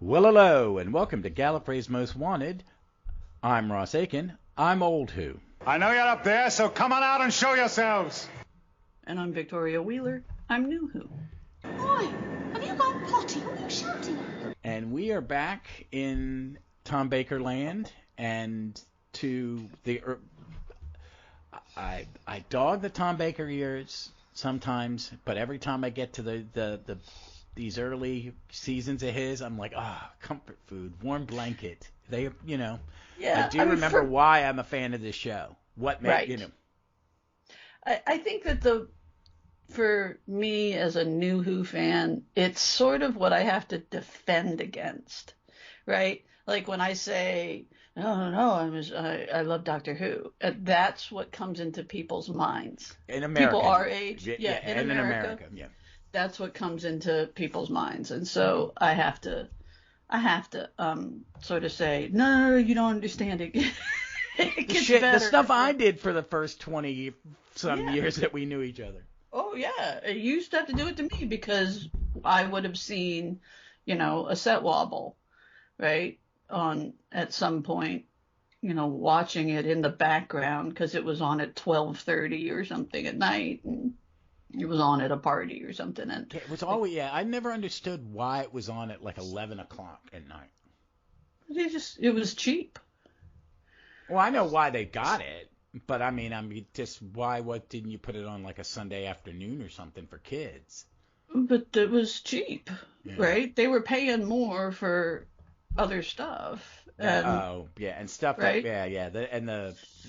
Well, hello, and welcome to Gallifrey's Most Wanted. I'm Ross Aiken. I'm Old Who. I know you're up there, so come on out and show yourselves. And I'm Victoria Wheeler. I'm New Who. Oi, have you gone potty? What are you shouting at? And we are back in Tom Baker land, and to the... I dog the Tom Baker years sometimes, but every time I get to these early seasons of his, I'm like, comfort food, warm blanket. They, Yeah, I do remember why I'm a fan of this show. What made, right. I think that for me as a New Who fan, it's sort of what I have to defend against, right? Like when I say, no, I love Doctor Who. That's what comes into people's minds. In America. People our age. In America. Yeah. That's what comes into people's minds. And so I have to sort of say, no, you don't understand it. It gets better. The stuff I did for the first 20 some years that we knew each other. Oh, yeah. You used to have to do it to me because I would have seen, a set wobble, right, at some point, watching it in the background because it was on at 12:30 or something at night, and it was on at a party or something. And it was always, I never understood why it was on at like 11 o'clock at night. It was cheap. Well, I know why they got it, but I mean, just what didn't you put it on like a Sunday afternoon or something for kids? But it was cheap, right? They were paying more for other stuff. And stuff right?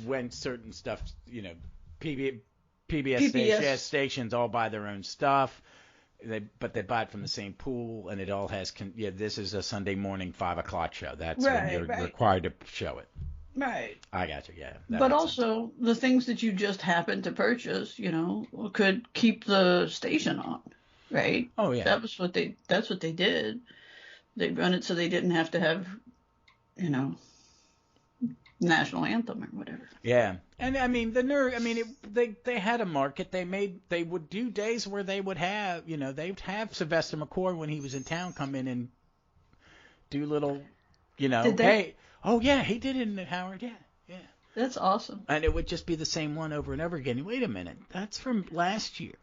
when certain stuff, PBS stations all buy their own stuff. But they buy it from the same pool, and it all has. This is a Sunday morning 5 o'clock show. That's when you're required to show it. Right. I got you. Yeah. But also sense. The things that you just happen to purchase, could keep the station on, right? Oh yeah. That's what they did. They run it so they didn't have to have, national anthem or whatever. Yeah. And I mean they had a market. They would do days where they would have, they'd have Sylvester McCoy when he was in town come in and do little, Did they? Hey, oh yeah, he did it in Howard. Yeah. That's awesome. And it would just be the same one over and over again. Wait a minute, that's from last year.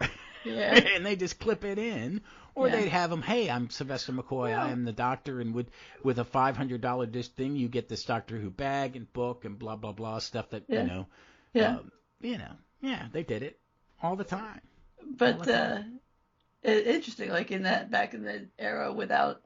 Yeah. And they just clip it in. Or they'd have him, hey, I'm Sylvester McCoy, I am the doctor, and with a $500 disc thing, you get this Doctor Who bag and book and blah, blah, blah, stuff that, they did it all the time. But interesting, like back in the era without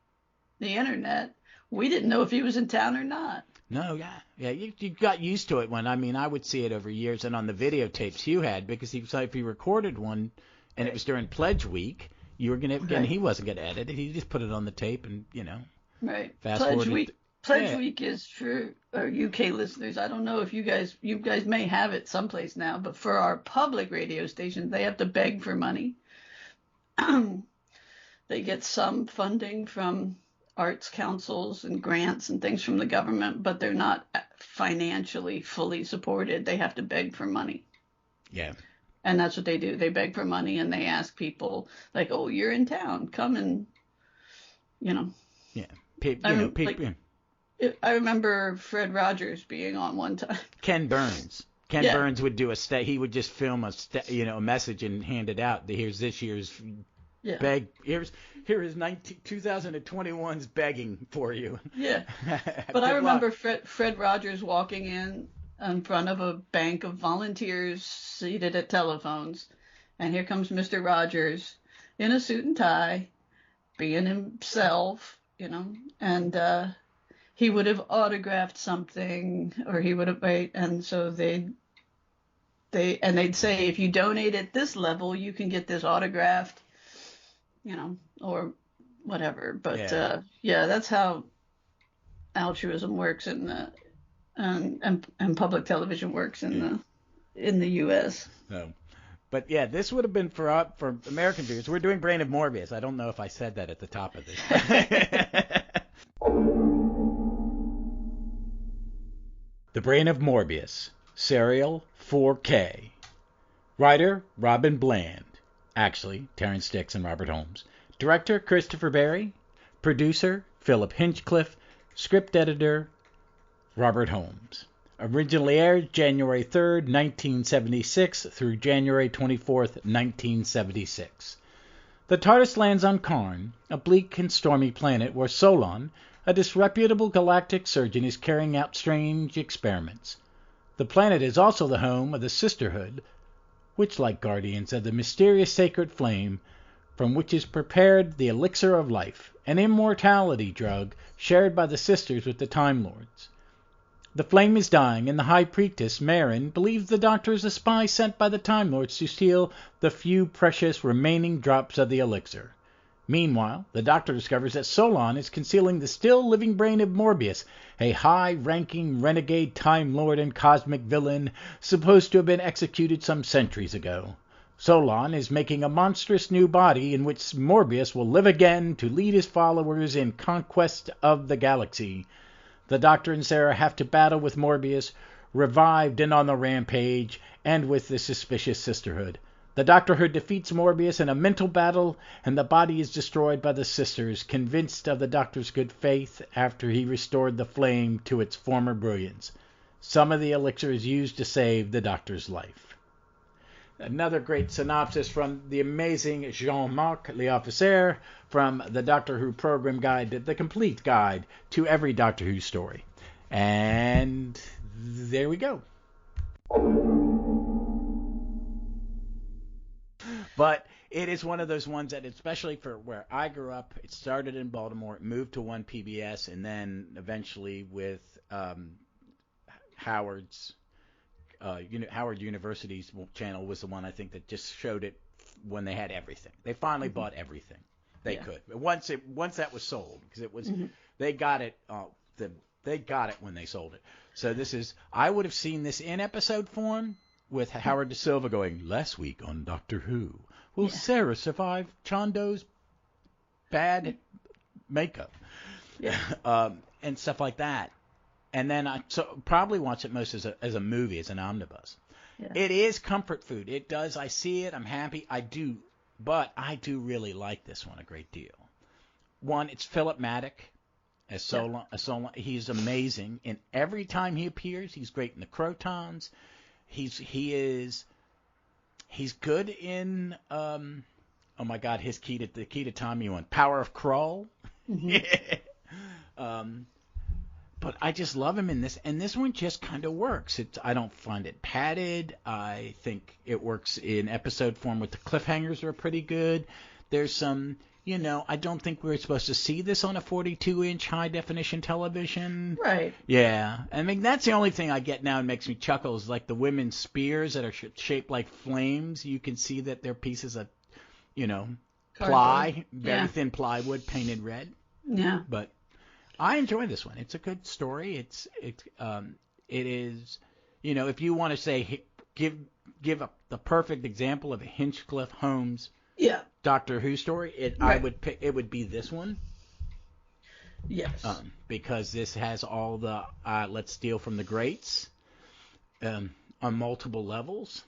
the internet, we didn't know if he was in town or not. No, yeah, you got used to it I would see it over years and on the videotapes you had, because if he recorded one and it was during Pledge Week, you were and he wasn't gonna edit it. He just put it on the tape and Right. Fast forward. Pledge Week is for our UK listeners. I don't know if you guys may have it someplace now, but for our public radio station, they have to beg for money. They get some funding from arts councils and grants and things from the government, but they're not financially fully supported. They have to beg for money. Yeah. And that's what they do. They beg for money and they ask people like, "Oh, you're in town. Come and, Yeah. I remember Fred Rogers being on one time. Ken Burns. Burns would do he would just film a message and hand it out. Here's this year's beg. Here is 2021's begging for you. Yeah. But I remember Fred Rogers walking in front of a bank of volunteers seated at telephones, and here comes Mr. Rogers in a suit and tie, being himself, and he would have autographed something, or he would have and so they'd say, if you donate at this level, you can get this autographed, or whatever. But that's how altruism works and public television works in the U.S. No. But yeah, this would have been for American viewers. We're doing Brain of Morbius. I don't know if I said that at the top of this. The Brain of Morbius, serial 4K. Writer Robin Bland. Actually, Terrence Dicks and Robert Holmes. Director Christopher Barry. Producer Philip Hinchcliffe. Script editor, Robert Holmes. Originally aired January 3rd, 1976 through January 24th, 1976. The TARDIS lands on Karn, a bleak and stormy planet where Solon, a disreputable galactic surgeon, is carrying out strange experiments. The planet is also the home of the Sisterhood, which, like guardians of the mysterious sacred flame, from which is prepared the elixir of life, an immortality drug shared by the sisters with the Time Lords. The flame is dying, and the High Priestess, Marin, believes the Doctor is a spy sent by the Time Lords to steal the few precious remaining drops of the elixir. Meanwhile, the Doctor discovers that Solon is concealing the still-living brain of Morbius, a high-ranking renegade Time Lord and cosmic villain supposed to have been executed some centuries ago. Solon is making a monstrous new body in which Morbius will live again to lead his followers in conquest of the galaxy. The Doctor and Sarah have to battle with Morbius, revived and on the rampage, and with the suspicious Sisterhood. The Doctor defeats Morbius in a mental battle, and the body is destroyed by the sisters, convinced of the Doctor's good faith after he restored the flame to its former brilliance. Some of the elixir is used to save the Doctor's life. Another great synopsis from the amazing Jean-Marc L'Officier from the Doctor Who Program Guide, the complete guide to every Doctor Who story. And there we go. But it is one of those ones that, especially for where I grew up, it started in Baltimore, it moved to one PBS, and then eventually with Howard University's channel was the one I think that just showed it when they had everything. They finally bought everything they could. Once that was sold, because it was they got it when they sold it. So I would have seen this in episode form with Howard De Silva going, "Last week on Doctor Who, will Sarah survive Chando's bad makeup?" And stuff like that. And then I probably watch it most as a movie, as an omnibus. Yeah. It is comfort food. It does. I see it. I'm happy. I do. But I do really like this one a great deal. One, it's Philip Maddock as Solon. He's amazing. And every time he appears, he's great in the Crotons. He's good in oh my God, the key to Tommy one, Power of Krull. But I just love him in this, and this one just kind of works. I don't find it padded. I think it works in episode form with the cliffhangers are pretty good. There's some, I don't think we were supposed to see this on a 42-inch high-definition television. Right. Yeah. I mean, that's the only thing I get now and makes me chuckle is like the women's spears that are shaped like flames. You can see that they're pieces of, ply, very thin plywood painted red. Yeah. But I enjoy this one. It's a good story. It is, if you want to say give the perfect example of a Hinchcliffe-Holmes Doctor Who story, it would be this one. Yes. Because this has all the let's steal from the greats on multiple levels.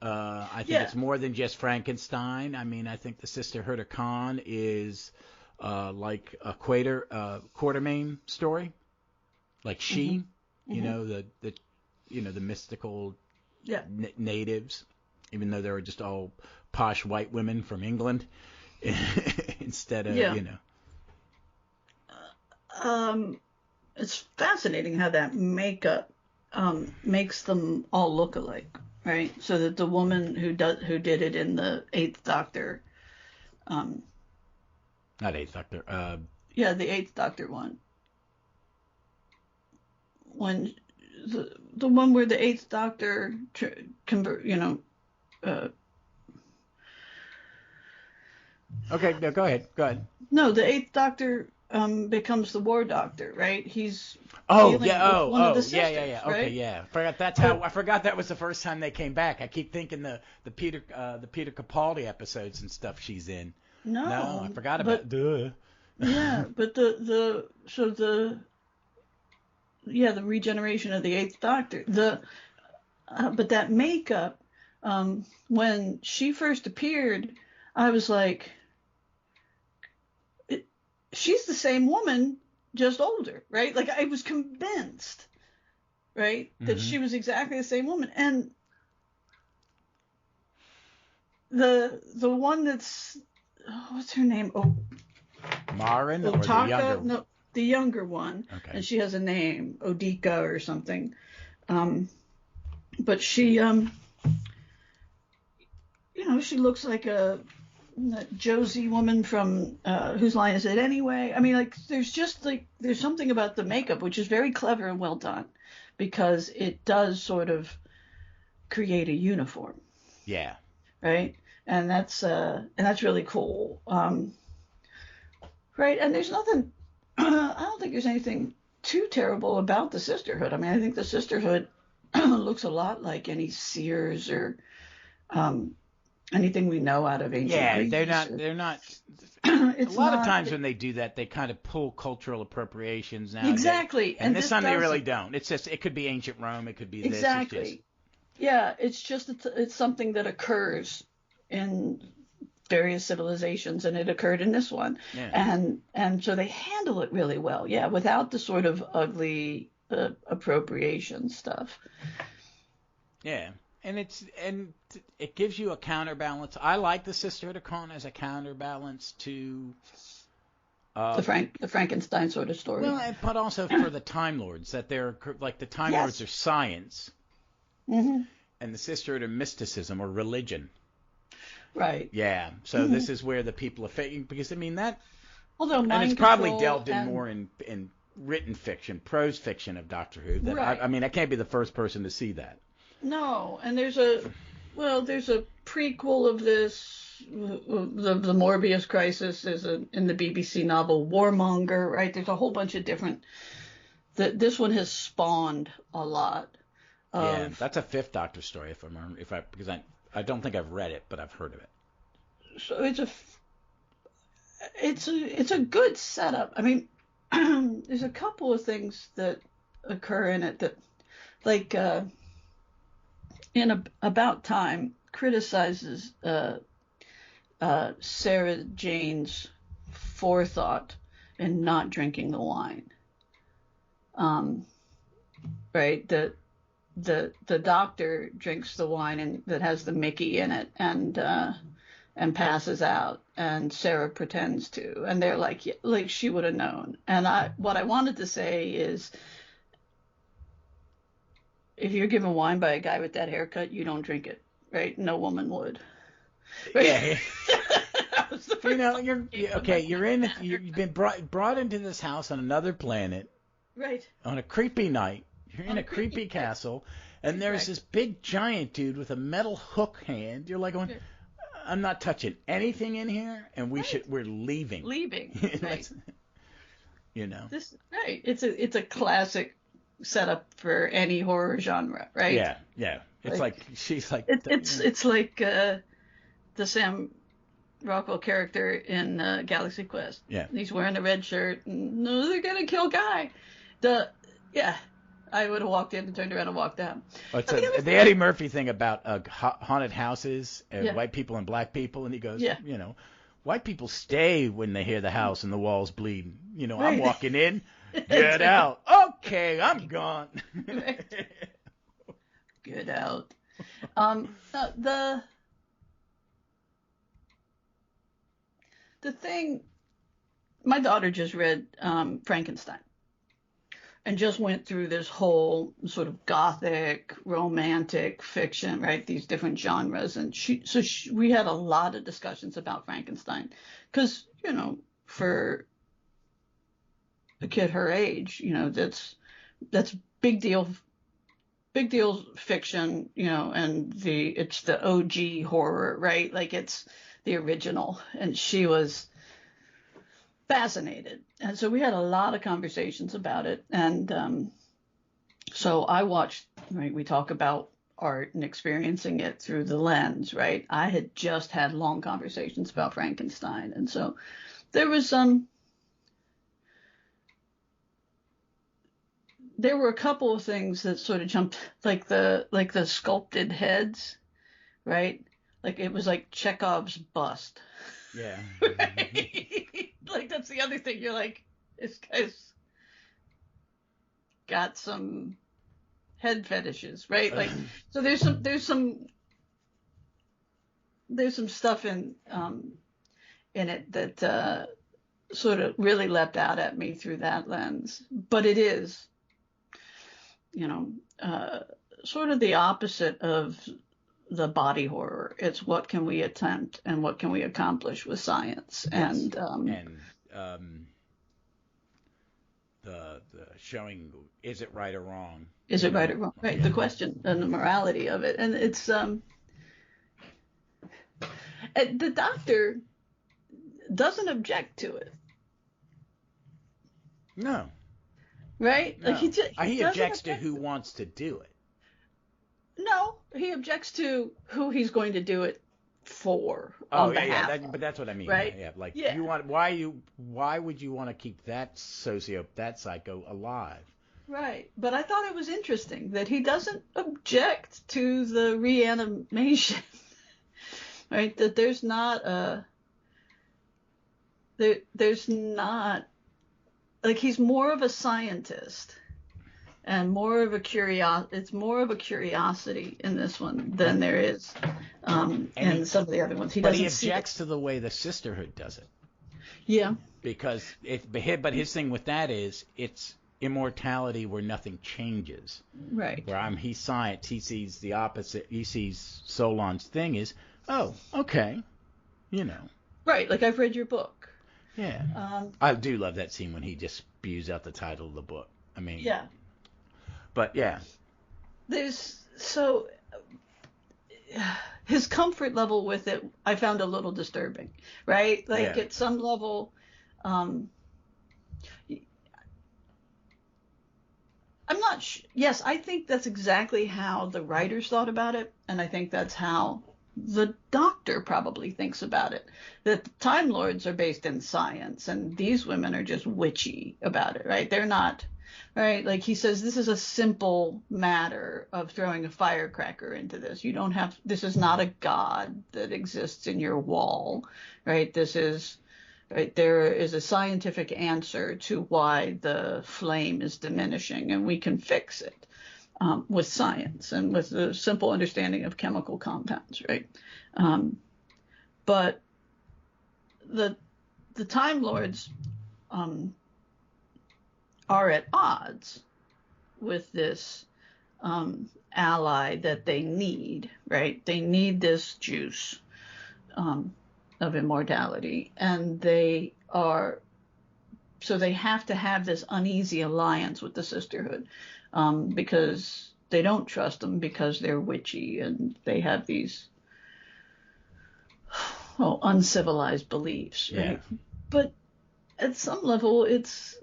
I think it's more than just Frankenstein. I mean, I think the Sisterhood of Khan is like a Quatermain story, like She, the mystical natives, even though they were just all posh white women from England instead of It's fascinating how that makeup makes them all look alike, right? So that the woman who did it in the Eighth Doctor. Not Eighth Doctor. The Eighth Doctor one. When the one where the Eighth Doctor Okay, no, go ahead. No, the Eighth Doctor becomes the War Doctor, right? He's one of the sisters, yeah. Right? Okay, yeah. I forgot that was the first time they came back. I keep thinking the Peter Capaldi episodes and stuff she's in. No, I forgot about it. Duh. Yeah, but the regeneration of the Eighth Doctor. But that makeup, when she first appeared, I was like, she's the same woman, just older, right? Like I was convinced, right, that she was exactly the same woman. And the one that's, what's her name? Marin, or the Otaka? younger? No, the younger one. Okay. And she has a name, Odika or something. But she, she looks like a Josie woman from Whose Line Is It Anyway? I mean, like, there's something about the makeup which is very clever and well done, because it does sort of create a uniform. Yeah. Right? And that's really cool. Right? And there's nothing, I don't think there's anything too terrible about the Sisterhood. I mean, I think the Sisterhood looks a lot like any Sears or anything we know out of ancient Greece. They're not. A lot of times when they do that, they kind of pull cultural appropriations now. Exactly. And this time they really don't. It's just, it could be ancient Rome. It could be this. Exactly. Yeah, it's just, it's something that occurs in various civilizations, and it occurred in this one. Yeah. And so they handle it really well. Yeah, without the sort of ugly appropriation stuff. Yeah. And it gives you a counterbalance. I like the Sisterhood of Kron as a counterbalance to the Frankenstein sort of story. Well, but also for the Time Lords, that they're like, the Time Lords are science, and the Sisterhood are mysticism or religion. Right. Yeah. So this is where the people are faking, because I mean that. Although and it's probably delved in more in written fiction, prose fiction of Doctor Who. That right. I mean, I can't be the first person to see that. No, and there's a prequel of this, the Morbius crisis is in the BBC novel Warmonger, right? There's a whole bunch of different, this one has spawned a lot. Yeah, that's a Fifth Doctor story, because I don't think I've read it, but I've heard of it. So it's a good setup. I mean, there's a couple of things that occur in it that, like, in About Time, criticizes Sarah Jane's forethought in not drinking the wine. Right? The doctor drinks the wine that has the Mickey in it and passes out, and Sarah pretends to, and they're like she would have known. And what I wanted to say is, if you're given wine by a guy with that haircut, you don't drink it, right? No woman would. Right? Yeah. You've been brought into this house on another planet. Right. On a creepy night. You're in a creepy castle, and there's this big giant dude with a metal hook hand. You're like going, I'm not touching anything in here, and we're leaving. Right. Right. It's a classic setup for any horror genre, right? Yeah. It's like she's like it's like the Sam Rockwell character in Galaxy Quest. Yeah. He's wearing a red shirt, and no, they're gonna kill Guy. I would have walked in and turned around and walked out. The Eddie Murphy thing about haunted houses and white people and black people, and he goes, white people stay when they hear the house and the walls bleed. I'm walking in. Get out. Okay, I'm gone. Get out. The thing, my daughter just read Frankenstein and just went through this whole sort of gothic, romantic fiction, right? These different genres. And we had a lot of discussions about Frankenstein because, for a kid her age, that's big deal fiction, and it's the OG horror, right? Like it's the original, and she was fascinated. And so we had a lot of conversations about it. And so I watched, right, we talk about art and experiencing it through the lens, right? I had just had long conversations about Frankenstein. And so there was there were a couple of things that sort of jumped, like the sculpted heads, right? Like it was like Chekhov's bust. Yeah. Right? Like, that's the other thing. You're like, this guy's got some head fetishes, right? Like, so there's some stuff in it that sort of really leapt out at me through that lens. But it is, sort of the opposite of the body horror. It's what can we attempt and what can we accomplish with science. Yes. And the showing, is it right or wrong? Is it right or wrong? Right. Yeah. The question and the morality of it. And it's the doctor doesn't object to it. No. Right? No. Like he objects to who wants to do it. No, he objects to who he's going to do it for. Oh, on behalf yeah, but that's what I mean. right? Yeah, like Yeah. why would you want to keep that psycho alive? Right. But I thought it was interesting that he doesn't object to the reanimation. Right? That there's not there's not, like, he's more of a scientist and more of a it's more of a curiosity in this one than there is in some of the other ones. But he objects to the way the sisterhood does it. Yeah. Because but his thing with that is it's immortality where nothing changes. Right. Where he's science, he sees the opposite. He sees Solon's thing is, oh, okay, Right. Like, I've read your book. Yeah. I do love that scene when he just spews out the title of the book. I mean. Yeah. But yeah. His comfort level with it, I found a little disturbing, right? Like, at some level, I'm not yes, I think that's exactly how the writers thought about it, and I think that's how the doctor probably thinks about it. That the Time Lords are based in science, and these women are just witchy about it, right? They're not, right? Like, he says, this is a simple matter of throwing a firecracker into this. This is not a god that exists in your wall, right? This is, right, there is a scientific answer to why the flame is diminishing, and we can fix it with science and with the simple understanding of chemical compounds, right? But the Time Lords are at odds with this ally that they need, right? They need this juice of immortality, and so they have to have this uneasy alliance with the sisterhood, because they don't trust them because they're witchy and they have these uncivilized beliefs, right? Yeah. But at some level, it's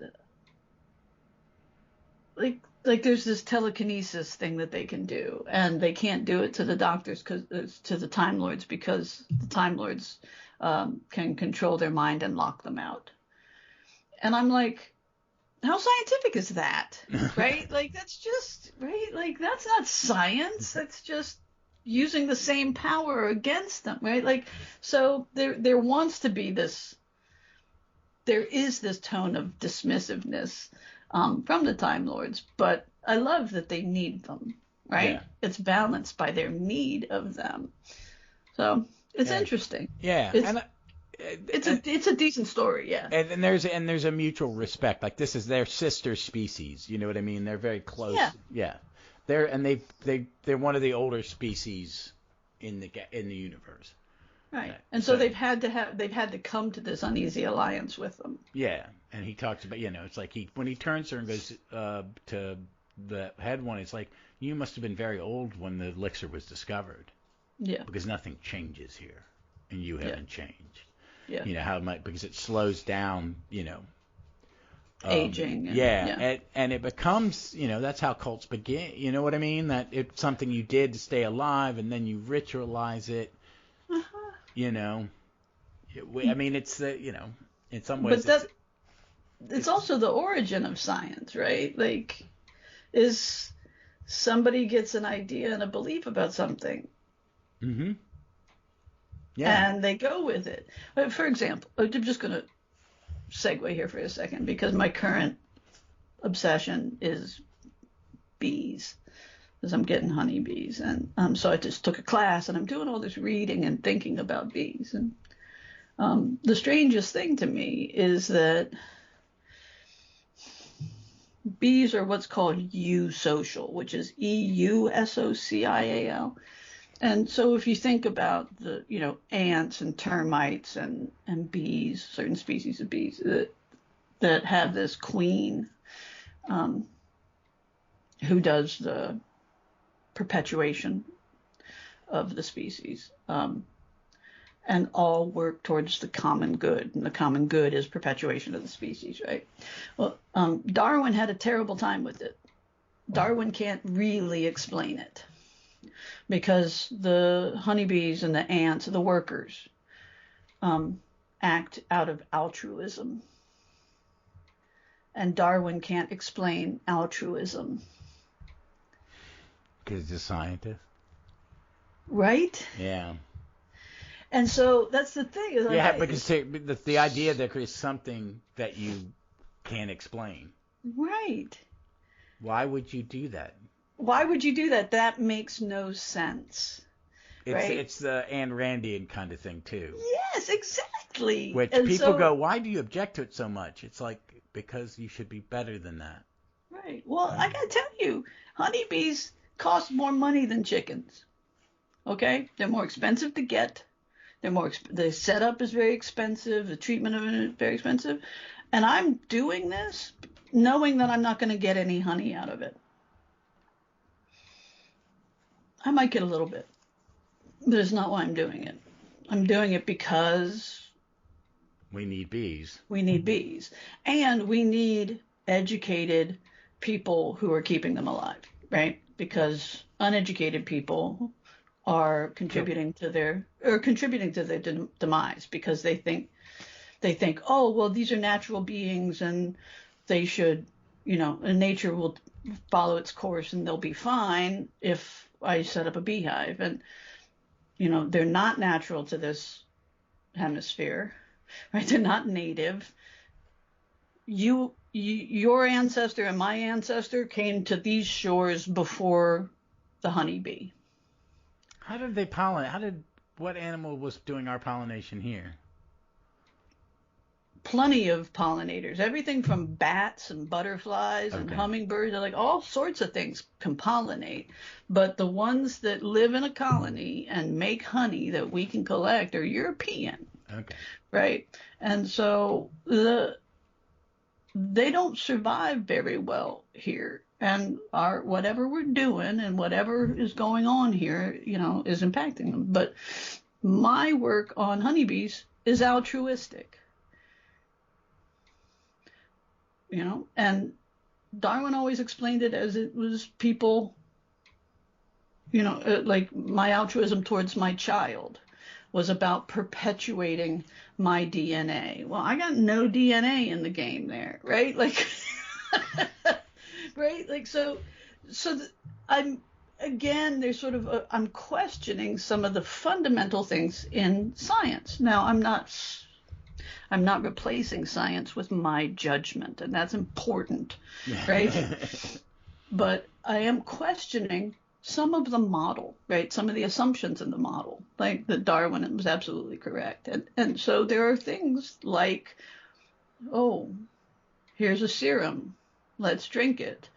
like there's this telekinesis thing that they can do, and they can't do it to the doctors to the Time Lords, because the Time Lords can control their mind and lock them out. And I'm like, how scientific is that? Right? Like, that's just, right? Like, that's not science. That's just using the same power against them, right? Like, so there wants to be this, there is this tone of dismissiveness from the Time Lords, but I love that they need them, right? Yeah. It's balanced by their need of them. So it's interesting. Yeah. It's a decent story, yeah. And there's a mutual respect. Like, this is their sister species. You know what I mean? They're very close. Yeah. They're one of the older species in the universe. Right. And so they've had to come to this uneasy alliance with them. Yeah. And he talks about, it's like when he turns to her and goes to the head one, it's like, you must have been very old when the elixir was discovered. Yeah. Because nothing changes here, and you haven't changed. Yeah. How it might, because it slows down, aging. And it becomes, that's how cults begin. You know what I mean? That it's something you did to stay alive, and then you ritualize it. Uh-huh. I mean, it's in some ways. But it's also the origin of science, right? Like, is somebody gets an idea and a belief about something. Mm-hmm. Yeah. And they go with it. For example, I'm just going to segue here for a second, because my current obsession is bees, because I'm getting honeybees. And so I just took a class, and I'm doing all this reading and thinking about bees. And the strangest thing to me is that bees are what's called eusocial, which is EUSOCIAL. And so if you think about the, ants and termites and bees, certain species of bees that have this queen who does the perpetuation of the species, and all work towards the common good. And the common good is perpetuation of the species, right? Well, Darwin had a terrible time with it. Darwin can't really explain it, because the honeybees and the ants, the workers, act out of altruism. And Darwin can't explain altruism. Because he's a scientist. Right? Yeah. And so that's the thing. Yeah, because the idea that there's something that you can't explain. Right. Why would you do that? Why would you do that? That makes no sense. It's the Ayn Randian kind of thing, too. Yes, exactly. Which people go, why do you object to it so much? It's like, because you should be better than that. Right. Well, I got to tell you, honeybees cost more money than chickens. Okay? They're more expensive to get. The setup is very expensive. The treatment of it is very expensive. And I'm doing this knowing that I'm not going to get any honey out of it. I might get a little bit, but it's not why I'm doing it. I'm doing it because we need bees. We need bees. And we need educated people who are keeping them alive, right? Because uneducated people are contributing to their demise, because they think, oh, well, these are natural beings and they should, and nature will follow its course and they'll be fine if I set up a beehive. And, they're not natural to this hemisphere, right? They're not native. Your ancestor and my ancestor came to these shores before the honeybee. How did they what animal was doing our pollination here? Plenty of pollinators. Everything from bats and butterflies and hummingbirds, like all sorts of things can pollinate. But the ones that live in a colony and make honey that we can collect are European. Okay. Right? And so they don't survive very well here. And whatever we're doing and whatever is going on here, is impacting them. But my work on honeybees is altruistic. And Darwin always explained it as it was people, like my altruism towards my child was about perpetuating my DNA. Well, I got no DNA in the game there, right? Like, right? Like, I'm questioning some of the fundamental things in science. Now, I'm not replacing science with my judgment, and that's important, right? But I am questioning some of the model, right? Some of the assumptions in the model, like that Darwin was absolutely correct. And so there are things like, oh, here's a serum. Let's drink it.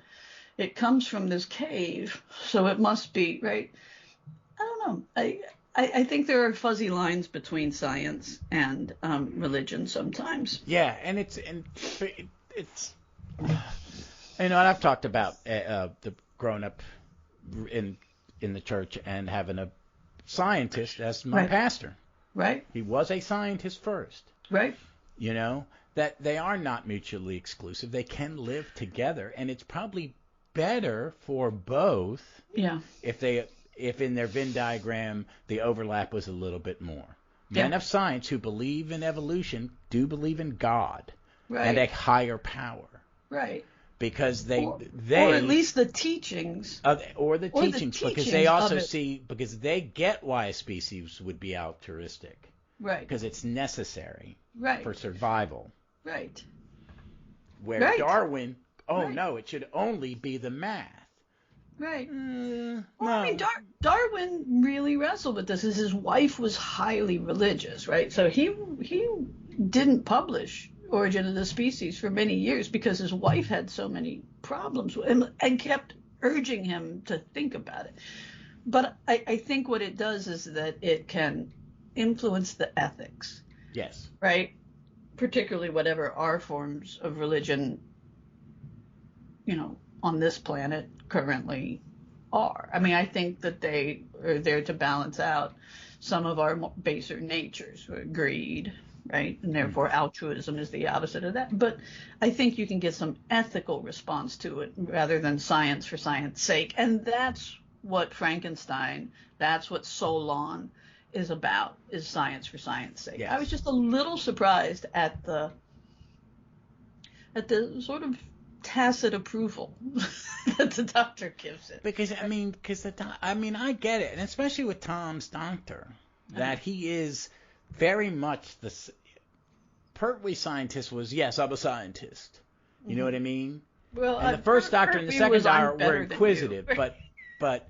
It comes from this cave, so it must be, right? I don't know. I think there are fuzzy lines between science and religion sometimes. Yeah, and it's and I've talked about the growing up in the church and having a scientist as my pastor. Right. He was a scientist first. Right. That they are not mutually exclusive. They can live together, and it's probably better for both. Yeah. If in their Venn diagram the overlap was a little bit more. Men of science who believe in evolution do believe in God and a higher power. Right. Because they or at least the teachings. Because they also because they get why a species would be altruistic. Right. Because it's necessary. Right. For survival. Right. Where Right. Darwin, Right. no, it should only be the math. Right. No. Well, I mean, Darwin really wrestled with this. His wife was highly religious, right? So he didn't publish Origin of the Species for many years because his wife had so many problems with him and kept urging him to think about it. But I think what it does is that it can influence the ethics. Yes. Right? Particularly whatever our forms of religion, on this planet currently are. I mean, I think that they are there to balance out some of our baser natures, greed, right? And therefore altruism is the opposite of that. But I think you can get some ethical response to it rather than science for science sake. And that's what Frankenstein, that's what Solon is about, is science for science sake. Yes. I was just a little surprised at the sort of tacit approval that the doctor gives it. Because I get it, and especially with Tom's doctor, that he is very much the Pertwee scientist was, yes, I'm a scientist. You know what I mean? Well, and the first doctor and the second doctor were inquisitive, but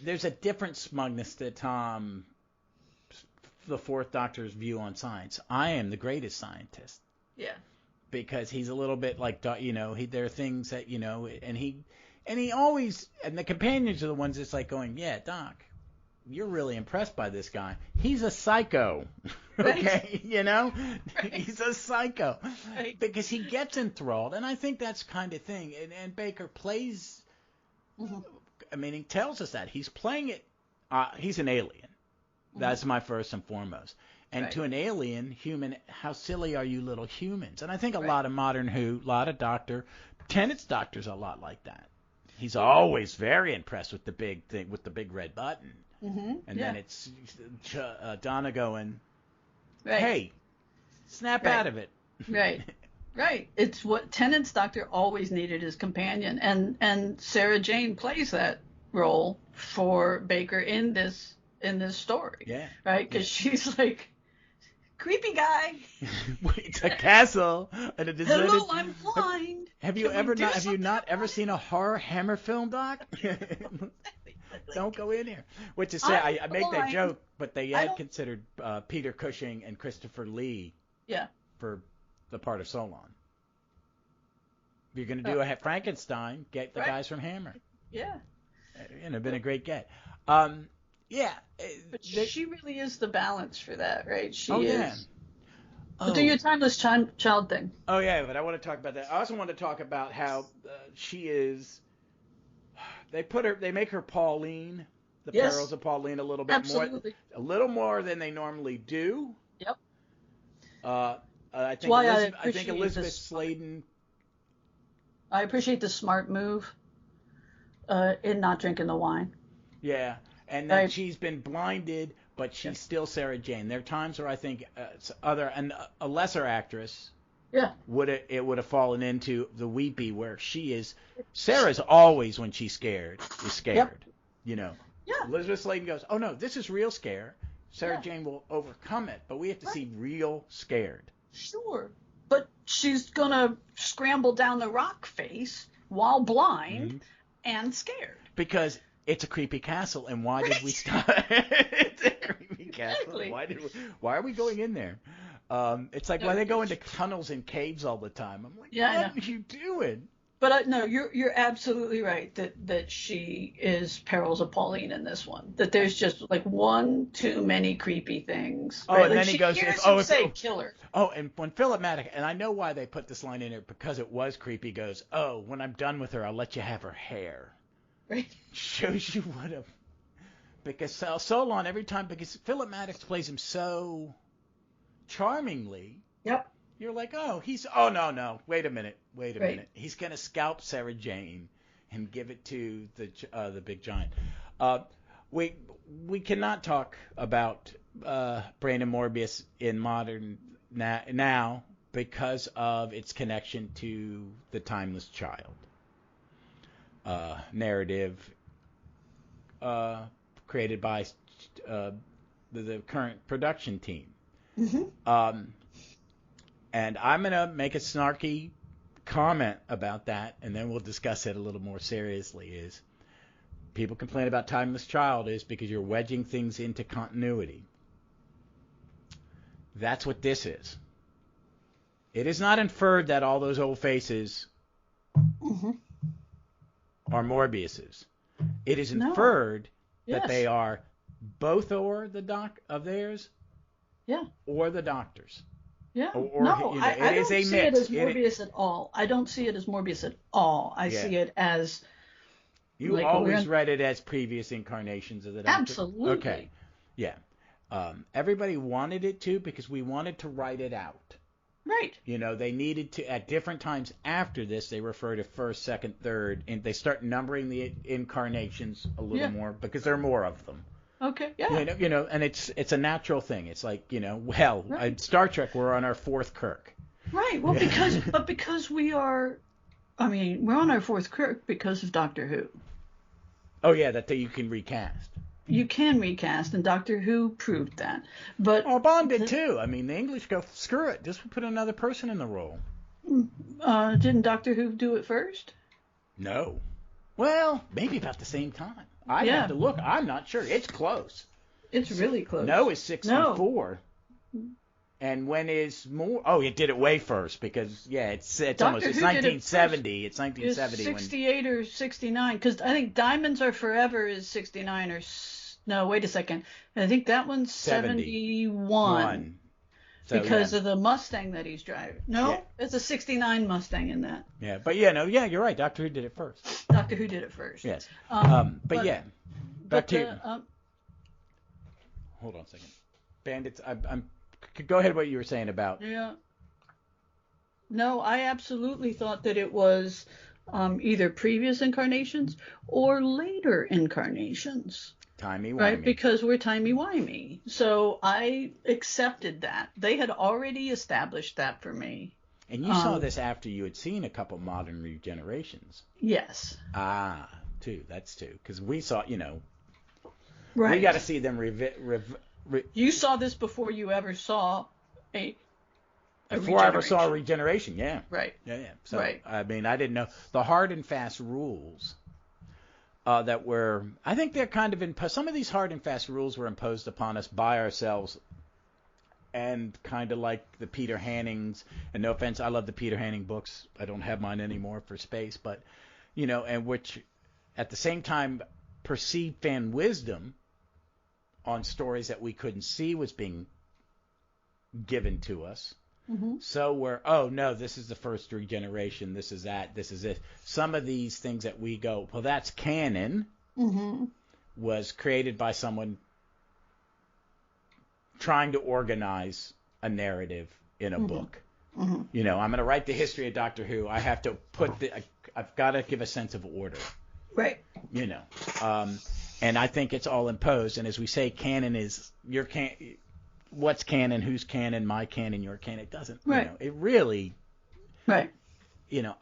there's a different smugness to Tom, the fourth doctor's view on science. I am the greatest scientist. Yeah. Because he's a little bit like, there are things that, and he always, and the companions are the ones that's like going, yeah, Doc, you're really impressed by this guy. He's a psycho. Okay, Right. He's a psycho. Right. Because he gets enthralled, and I think that's kind of thing. And Baker plays, I mean, he tells us that. He's playing it, he's an alien. That's my first and foremost. And to an alien, human, how silly are you little humans? And I think a lot of modern a lot of Tennant's doctor's a lot like that. He's always very impressed with the big thing, with the big red button. And then it's Donna going, hey, snap out of it. Right. It's what Tennant's doctor always needed his companion. And Sarah Jane plays that role for Baker in this story. Yeah. Right? Because she's like, creepy guy. It's a castle and a deserted. Hello, I'm blind. Have you not ever seen a horror Hammer film, Doc? Don't go in here. Which is say, I make that joke, but they had considered Peter Cushing and Christopher Lee. Yeah. For the part of Solon. If you're going to do a Frankenstein, get the guys from Hammer. Yeah. Been a great get. Yeah. But she really is the balance for that, right? She is. Yeah. But do your timeless child thing. Oh, yeah, but I want to talk about that. I also want to talk about how she is. They make her Pauline, the Perils of Pauline, a little bit more. A little more than they normally do. Yep. I think Elizabeth Sladen. I appreciate the smart move in not drinking the wine. Yeah. And then she's been blinded, but she's still Sarah Jane. There are times where I think a lesser actress would have fallen into the weepy where she is. Sarah's always, when she's scared, is scared. Yeah. Elizabeth Sladen goes, oh no, this is real scare. Sarah Jane will overcome it, but we have to see real scared. Sure, but she's gonna scramble down the rock face while blind and scared. Because it's a creepy castle, and why did we stop? It's a creepy castle. Exactly. Why are we going in there? It's like why they go into tunnels and caves all the time. I'm like, what are you doing? But no, you're absolutely right that she is Perils of Pauline in this one. That there's just like one too many creepy things. Oh, right? and like then he goes, say killer. Oh, and when Philip Maddox, and I know why they put this line in there because it was creepy. Goes, oh, when I'm done with her, I'll let you have her hair. Right. Shows you what a because Solon every time because Philip Maddox plays him so charmingly. Yep. You're like, oh no, wait a minute. He's gonna scalp Sarah Jane and give it to the big giant. We cannot talk about Brandon Morbius in modern now because of its connection to the Timeless Child narrative created by the current production team. And I'm going to make a snarky comment about that, and then we'll discuss it a little more seriously, is people complain about Timeless Child is because you're wedging things into continuity. That's what this is. It is not inferred that all those old faces are Morbius's. It is inferred that they are both or the doc of theirs, or the doctors. Yeah. Or, I don't see it as Morbius at all. I don't see it as Morbius at all. I see it as... You always read it as previous incarnations of the Doctor? Absolutely. Okay. Yeah. Everybody wanted it to because we wanted to write it out. Right. You know, they needed to, at different times after this, they refer to first, second, third, and they start numbering the incarnations a little more because there are more of them. Okay, yeah. You know, and it's a natural thing. It's like, you know, Star Trek, we're on our fourth Kirk. Right. Well, because we are, I mean, we're on our fourth Kirk because of Doctor Who. Oh, yeah, that you can recast. You can recast, and Doctor Who proved that. But Bond did too. I mean, the English go, screw it, just put another person in the role. Didn't Doctor Who do it first? No. Well, maybe about the same time. I'd have to look. I'm not sure. It's close. It's really close. No is 64. No. And when is more? Oh, it did it way first because it's almost 1970. It's 1970. 68 or 69 because I think Diamonds Are Forever is 69 or no. Wait a second. I think that one's 71. So, because of the Mustang that he's driving. No, it's a 69 Mustang in that. Yeah, but you're right. Doctor Who did it first. Doctor Who did it first. Yes. Back to you. Hold on a second. Bandits, go ahead with what you were saying about. Yeah. No, I absolutely thought that it was either previous incarnations or later incarnations. Timey-wimey. Right, because we're timey-wimey. So I accepted that. They had already established that for me. And you saw this after you had seen a couple modern regenerations. Yes. That's two. Because we saw, right. We got to see them You saw this before you ever saw a before I ever saw a regeneration, yeah. Right. Yeah. So, I mean, I didn't know. The hard and fast rules that were, I think they're kind of some of these hard and fast rules were imposed upon us by ourselves, and kind of like the Peter Hannings, and no offense, I love the Peter Hanning books. I don't have mine anymore for space, but, and which at the same time perceived fan wisdom on stories that we couldn't see was being given to us. Mm-hmm. So we're, this is the first regeneration, this is that, this is it. Some of these things that we go, well, that's canon, was created by someone trying to organize a narrative in a book. Mm-hmm. I'm going to write the history of Doctor Who. I have to I've got to give a sense of order. Right. And I think it's all imposed. And as we say, canon is what's canon, who's canon, my canon, your canon. It doesn't. Right. It really. Right.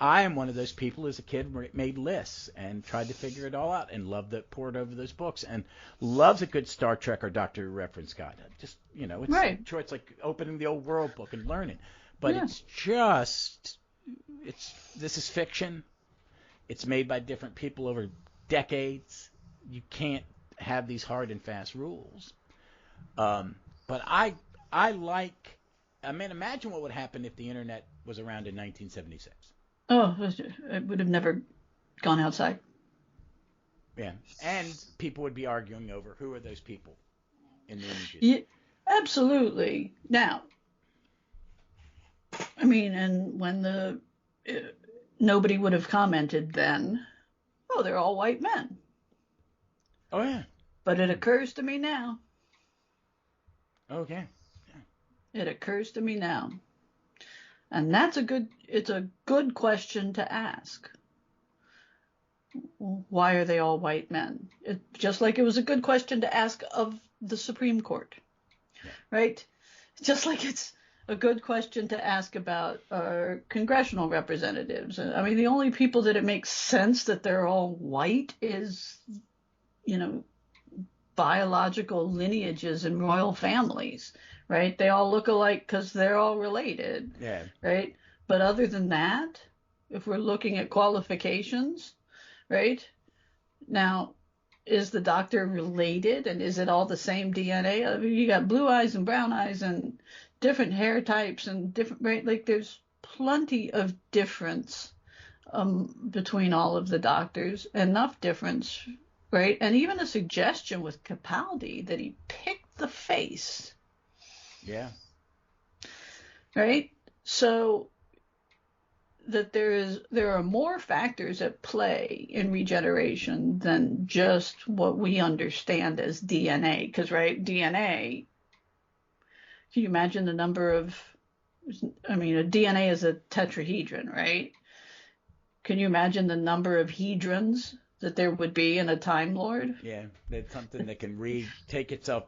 I am one of those people as a kid made lists and tried to figure it all out and poured over those books and loves a good Star Trek or Doctor Who reference guide. Just it's right. Sure, it's like opening the old world book and learning. But it's just this is fiction. It's made by different people over decades. You can't have these hard and fast rules. But I imagine what would happen if the internet was around in 1976. Oh, it would have never gone outside. Yeah, and people would be arguing over who are those people in the images. Yeah, absolutely. Now, I mean, and when nobody would have commented then, they're all white men. Oh, yeah. But it occurs to me now. Okay. Yeah. It occurs to me now. And it's a good question to ask. Why are they all white men? Just like it was a good question to ask of the Supreme Court. Yeah. Right? Just like it's a good question to ask about our congressional representatives. I mean, the only people that it makes sense that they're all white is, biological lineages and royal families, right? They all look alike because they're all related, Yeah. right? But other than that, if we're looking at qualifications, right? Now, is the doctor related, and is it all the same DNA? I mean, you got blue eyes and brown eyes and different hair types and different, right? Like there's plenty of difference between all of the doctors, enough difference, right? And even a suggestion with Capaldi that he picked the face. Yeah. Right? So that there are more factors at play in regeneration than just what we understand as DNA. Because, right, DNA, can you imagine the number of, I mean, a DNA is a tetrahedron, right? Can you imagine the number of hedrons that there would be in a Time Lord? Yeah, it's something that can break itself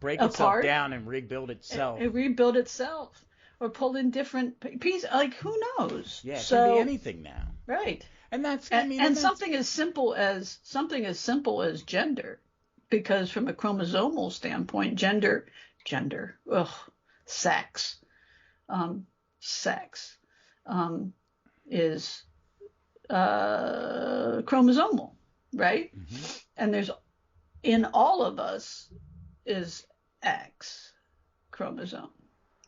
Apart, down and rebuild itself. It rebuild itself. Or pull in different pieces, like who knows? Yeah, it so, can be anything now. Right. And that's and something as simple as gender, because from a chromosomal standpoint, sex is chromosomal, right? Mm-hmm. And there's in all of us is X chromosome,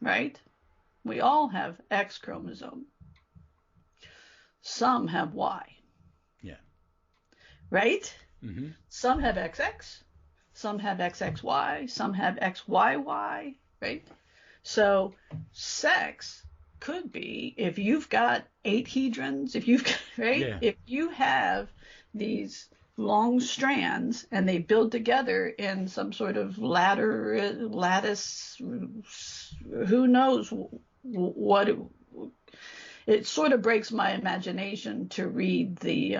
right? We all have X chromosome. Some have Y. Yeah. Right? Mm-hmm. Some have XX. Some have XXY. Some have XYY. Right? So sex could be, if you've got 8 hedrons, if you've got, right? Yeah. If you have these long strands and they build together in some sort of lattice, who knows what it sort of breaks my imagination to read the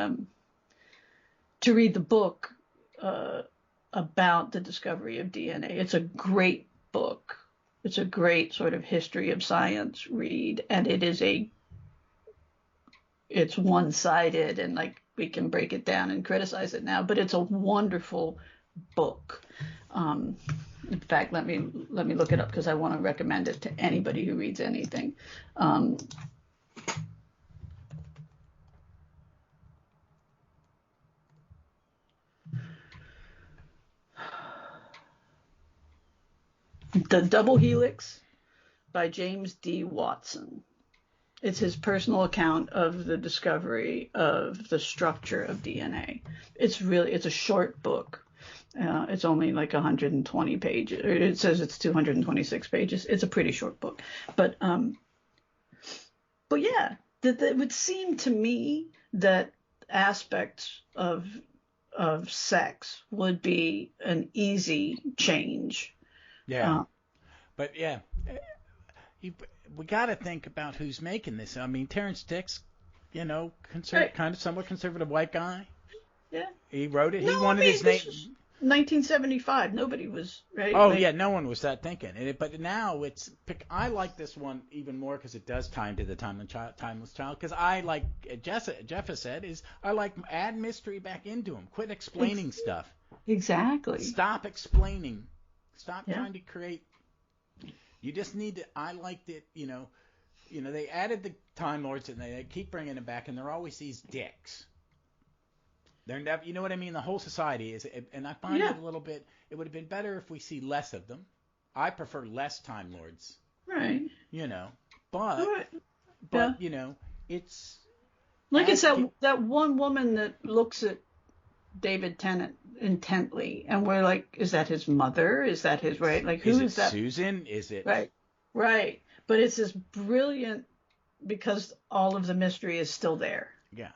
book about the discovery of DNA. It's a great book. It's a great sort of history of science read, and it's one-sided, and like we can break it down and criticize it now, but it's a wonderful book. In fact, let me look it up because I want to recommend it to anybody who reads anything. The Double Helix by James D. Watson. It's his personal account of the discovery of the structure of DNA. It's a short book. It's only like 120 pages. It says it's 226 pages. It's a pretty short book. But yeah, it would seem to me that aspects of sex would be an easy change. Yeah. But yeah, we got to think about who's making this. I mean, Terrence Dicks, kind of somewhat conservative white guy. Yeah. He wrote it. He wanted his name. 1975. Nobody was right. Oh yeah, no one was that thinking. But now I like this one even more because it does tie into the Timeless Child. Because I like Jeff has said I like add mystery back into them. Quit explaining stuff. Exactly. Stop explaining. Stop trying to create. You just need to. I liked it. They added the Time Lords and they keep bringing them back, and they're always these dicks. They're never, you know what I mean? The whole society is, and I find it a little bit. It would have been better if we see less of them. I prefer less Time Lords. Right. But it's like it's that one woman that looks at David Tennant intently, and we're like, is that his mother? Is that his right? Like, who is that? Susan? Is it right? But it's this brilliant because all of the mystery is still there. Yeah.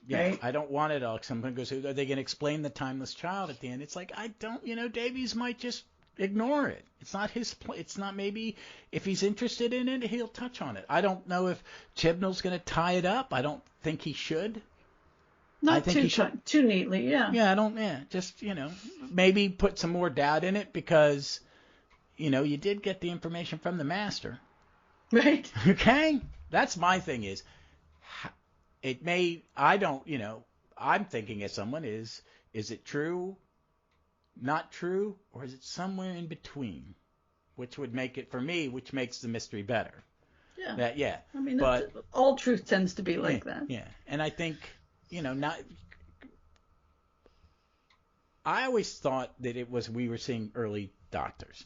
Yeah, right? I don't want it all. Someone goes, are they going to explain the Timeless Child at the end? It's like, I don't, Davies might just ignore it. It's not his, it's not, maybe if he's interested in it, he'll touch on it. I don't know if Chibnall's going to tie it up. I don't think he should. Not too neatly, yeah. Yeah, just, maybe put some more doubt in it because, you did get the information from the master. Right. Okay? That's my thing is, I'm thinking as someone is it true, not true, or is it somewhere in between? which would make it, for me, which makes the mystery better. Yeah. I mean, but all truth tends to be like that. Yeah. And I think, I always thought that we were seeing early Doctors.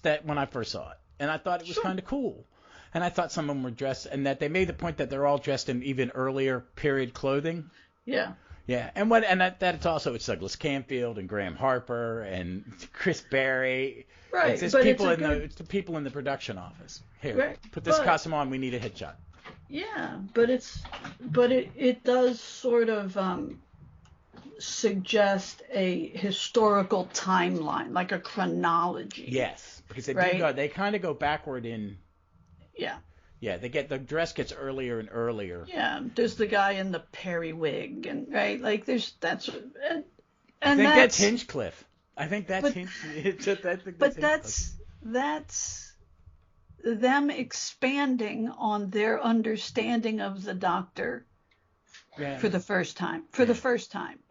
That when I first saw it. And I thought it was kind of cool. And I thought some of them were dressed, and that they made the point that they're all dressed in even earlier period clothing. Yeah. Yeah, and that it's also Douglas Camfield and Graham Harper and Chris Berry. Right. It's the people in the production office. Here, put this costume on. We need a headshot. Yeah, but it does sort of suggest a historical timeline, like a chronology. Yes, because they kind of go backward in. Yeah. Yeah, the dress gets earlier and earlier. Yeah, there's the guy in the periwig, and right, like that's I think that's Hinchcliffe. I think that's Hinchcliffe. But that's them expanding on their understanding of the Doctor for the first time.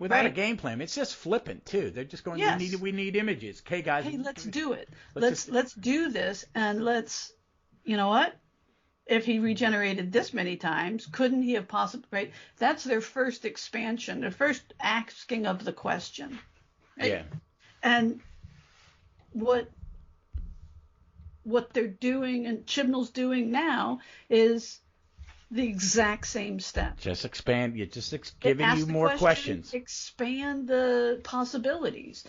Without a game plan. It's just flippant too. They're just going, we need images. Okay, guys. Hey, let's do it. Let's do this, and you know what? If he regenerated this many times, couldn't he have possibly, right? That's their first expansion, their first asking of the question. Right? Yeah. And what they're doing and Chibnall's doing now is the exact same step. Just expand. You're just giving you more questions. Expand the possibilities.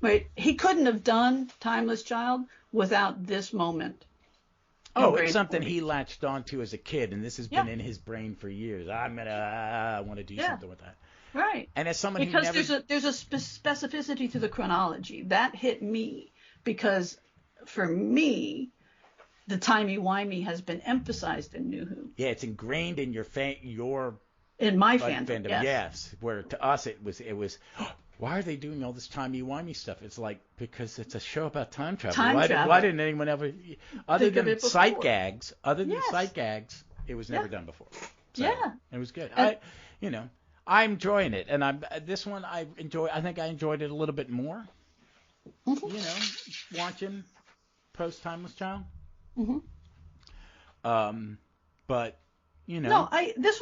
Right? He couldn't have done Timeless Child without this moment. Oh, it's something he latched onto as a kid, and this has been in his brain for years. I want to do something with that. Right. And as someone because there's a specificity to the chronology that hit me, because for me, the timey-wimey has been emphasized in New Who. Yeah, it's ingrained in your in my fandom. Yes. Where to us it was. Why are they doing all this timey-wimey stuff? It's like, because it's a show about time travel. Why didn't anyone ever, other than sight gags, it was never done before. So, it was good. I'm enjoying it, and I think I enjoyed it a little bit more. Mm-hmm. Watching post Timeless Child. Mm-hmm. But. No, this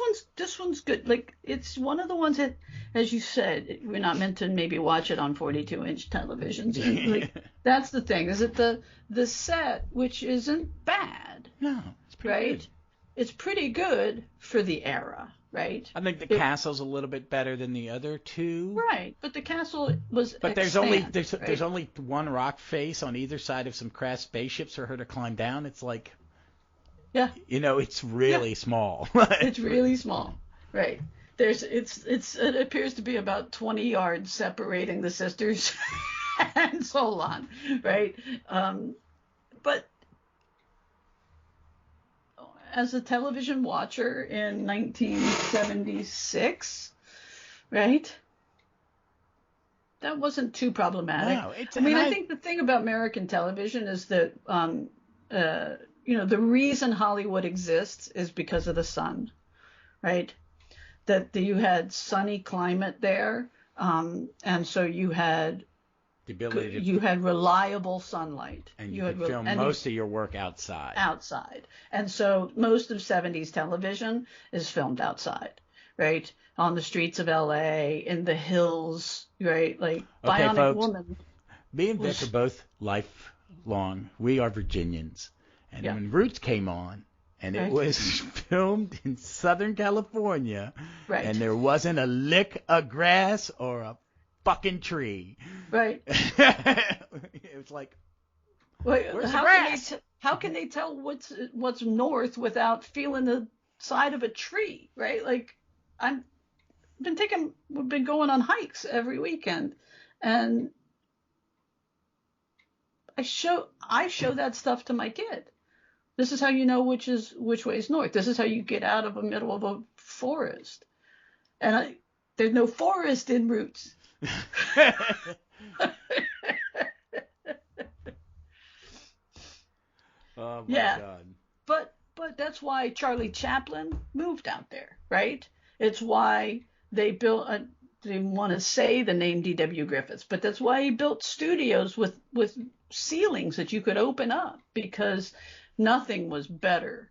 one's good. Like, it's one of the ones that, as you said, we're not meant to maybe watch it on 42-inch televisions. And, that's the thing. Is it the set, which isn't bad? No, it's pretty good. It's pretty good for the era, right? I think the castle's a little bit better than the other two. Right, but the castle was. But there's only one rock face on either side of some crashed spaceships for her to climb down. It's like. Yeah. It's really small. It's really small. Right. It appears to be about 20 yards separating the sisters and so on. Right. But as a television watcher in 1976, right? That wasn't too problematic. No, I think the thing about American television is that the reason Hollywood exists is because of the sun, right? That you had sunny climate there, and so you had the ability you had reliable sunlight, and you could film most of your work outside. And so most of 70s television is filmed outside, right? On the streets of LA, in the hills, right? Like Bionic folks, Woman. Me and Vic are both lifelong. We are Virginians. And when Roots came on, and it was filmed in Southern California, and there wasn't a lick of grass or a fucking tree. Right. It was like, where's the grass? How can they tell what's north without feeling the side of a tree, right? Like, we've been going on hikes every weekend, and I show that stuff to my kid. This is how you know which way is north. This is how you get out of the middle of a forest. And there's no forest in Roots. Oh my God. But that's why Charlie Chaplin moved out there, right? It's why they built they want to say the name D.W. Griffiths, but that's why he built studios with ceilings that you could open up because nothing was better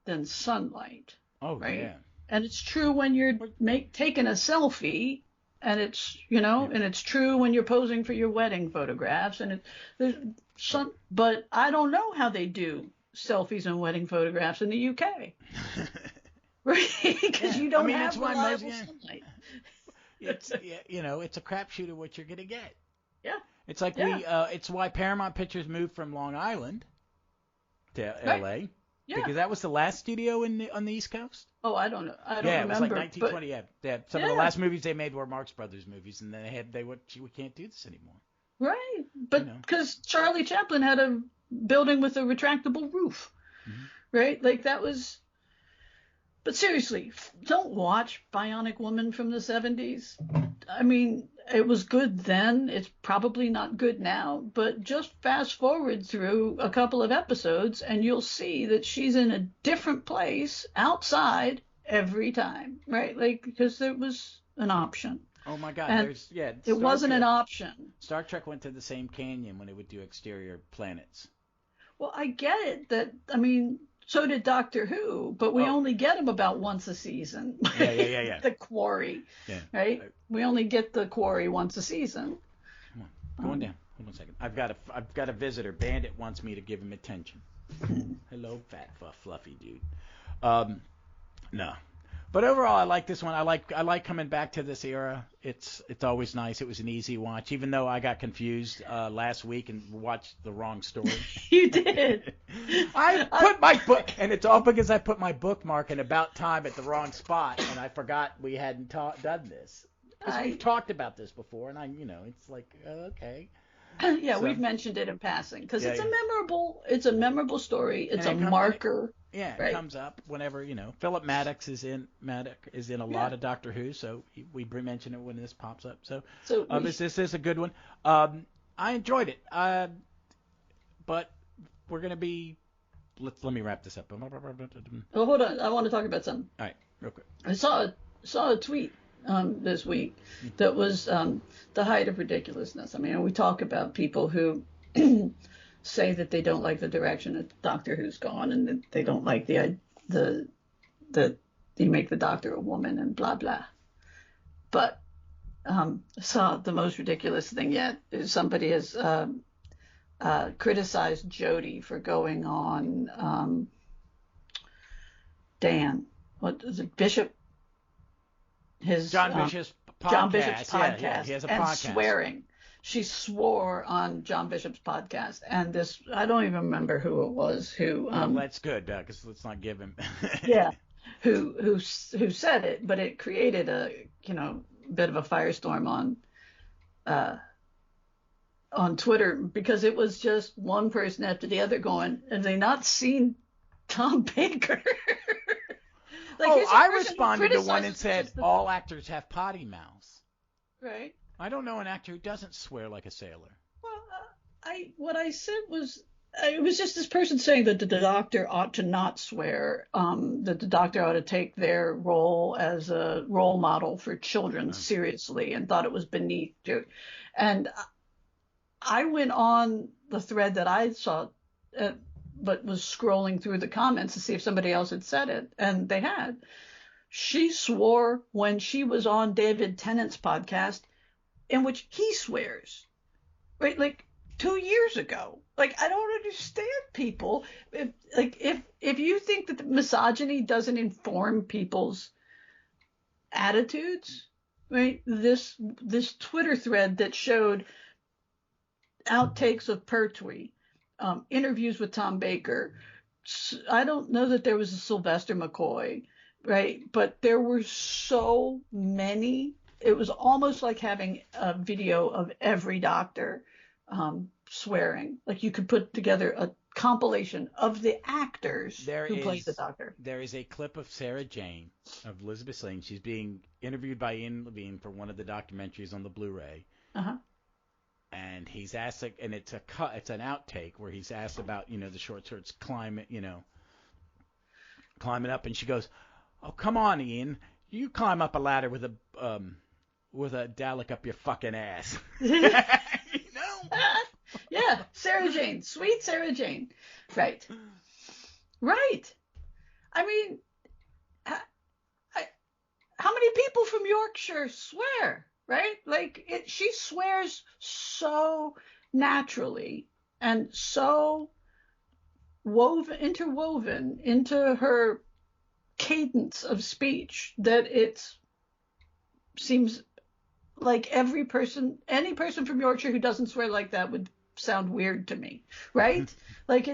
than sunlight. Oh, right? yeah. And it's true when you're taking a selfie, and it's, and it's true when you're posing for your wedding photographs, and but I don't know how they do selfies and wedding photographs in the UK. Right? Because you don't have reliable sunlight. It's it's a crapshoot of what you're gonna get. Yeah. It's like it's why Paramount Pictures moved from Long Island to L.A. Yeah. Because that was the last studio on the East Coast. Oh, I don't know. I don't remember. Yeah, it was like 1920. But, some of the last movies they made were Marx Brothers movies, and we can't do this anymore. Right, but because Charlie Chaplin had a building with a retractable roof, right? Like that was. But seriously, don't watch Bionic Woman from the 70s. I mean, it was good then. It's probably not good now. But just fast forward through a couple of episodes and you'll see that she's in a different place outside every time, right? Like, because there was an option. Oh, my God. And it wasn't an option. Star Trek went to the same canyon when it would do exterior planets. Well, I get it. So did Doctor Who, but we only get him about once a season. Yeah. The Quarry, right? We only get the Quarry once a season. Come on, going down. Hold on a second. I've got a visitor. Bandit wants me to give him attention. Hello, fat, fluffy dude. No. But overall, I like this one. I like coming back to this era. It's always nice. It was an easy watch, even though I got confused last week and watched the wrong story. You did. I put my book, and it's all because I put my bookmark in About Time at the wrong spot, and I forgot we hadn't done this. Because we've talked about this before, and it's like, okay. Yeah, so, we've mentioned it in passing because it's a memorable story. It's a marker. It comes up whenever Philip Maddox is in a lot of Doctor Who, so we mention it when this pops up. So this is a good one. I enjoyed it, but we're gonna be. Let me wrap this up. Oh, hold on, I want to talk about something. All right, real quick. I saw a tweet this week that was the height of ridiculousness. I mean, we talk about people who say that they don't like the direction that Doctor Who's gone, and that they don't like the you make the Doctor a woman and blah blah. But saw the most ridiculous thing yet is somebody has criticized Jodie for going on what is it, Bishop? John Bishop's podcast. John Bishop's podcast. Yeah, he has a and podcast. Swearing. She swore on John Bishop's podcast, and this, I don't even remember who it was who. That's good, because let's not give him. who said it, but it created a bit of a firestorm on Twitter because it was just one person after the other going, have they not seen Tom Baker? I responded to one and said all actors have potty mouths. Right. I don't know an actor who doesn't swear like a sailor. Well, what I said was it was just this person saying that the Doctor ought to not swear, that the Doctor ought to take their role as a role model for children seriously, and thought it was beneath. And I went on the thread that I saw, but was scrolling through the comments to see if somebody else had said it, and they had. She swore when she was on David Tennant's podcast, in which he swears, right? Like 2 years ago. Like, I don't understand people. If you think that misogyny doesn't inform people's attitudes, right? This Twitter thread that showed outtakes of Pertwee, interviews with Tom Baker. I don't know that there was a Sylvester McCoy, right? But there were so many. It was almost like having a video of every Doctor swearing. Like you could put together a compilation of the actors who played the Doctor. There is a clip of Sarah Jane, of Elizabeth Sling. She's being interviewed by Ian Levine for one of the documentaries on the Blu-ray. Uh-huh. And he's asked, and it's an outtake where he's asked about, the short shorts climbing up, and she goes, "Oh, come on, Ian, you climb up a ladder with a Dalek up your fucking ass." Yeah, Sarah Jane, sweet Sarah Jane. Right. Right. I mean, how many people from Yorkshire swear, right? Like, she swears so naturally and so interwoven into her cadence of speech that it seems like any person from Yorkshire who doesn't swear like that would sound weird to me, right? Like,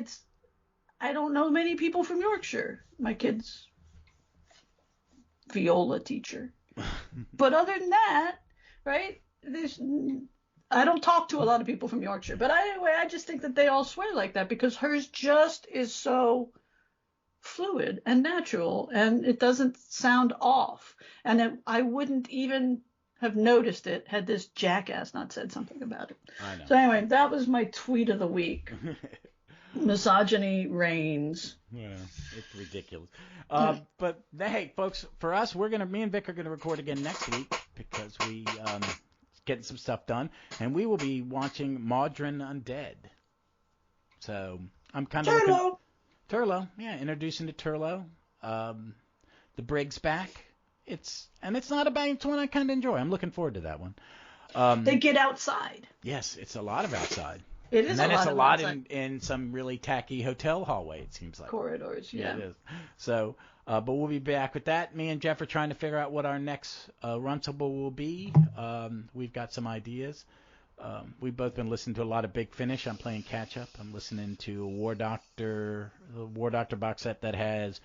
I don't know many people from Yorkshire. My kid's viola teacher. But other than that, right, I don't talk to a lot of people from Yorkshire. But anyway, I just think that they all swear like that because hers just is so fluid and natural, and it doesn't sound off. And I wouldn't even have noticed it had this jackass not said something about it. I know. So anyway, that was my tweet of the week. Misogyny reigns. Yeah, it's ridiculous. But hey, folks, for us, me and Vic are gonna record again next week because we getting some stuff done, and we will be watching Modern Undead. So I'm kind of looking. Turlo, yeah, introducing to Turlo. The Brig's back. It's not a bad. It's one I kind of enjoy. I'm looking forward to that one. They get outside. Yes, it's a lot of outside. It is, and then a lot it's a of lot outside. in some really tacky hotel hallway, it seems like. Corridors, yeah. It is. So, but we'll be back with that. Me and Jeff are trying to figure out what our next Runtable will be. We've got some ideas. We've both been listening to a lot of Big Finish. I'm playing catch up. I'm listening to the War Doctor box set that has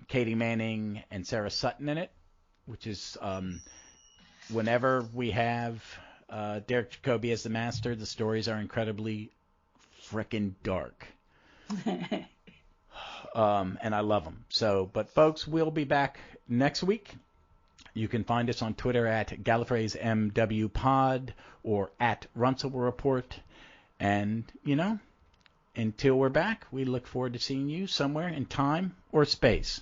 Katie Manning and Sarah Sutton in it, which is whenever we have Derek Jacobi as the master, the stories are incredibly frickin' dark. And I love them. So, but folks, we'll be back next week. You can find us on Twitter at Gallifrey's MW Pod or at Runtable Report. And, until we're back, we look forward to seeing you somewhere in time or space.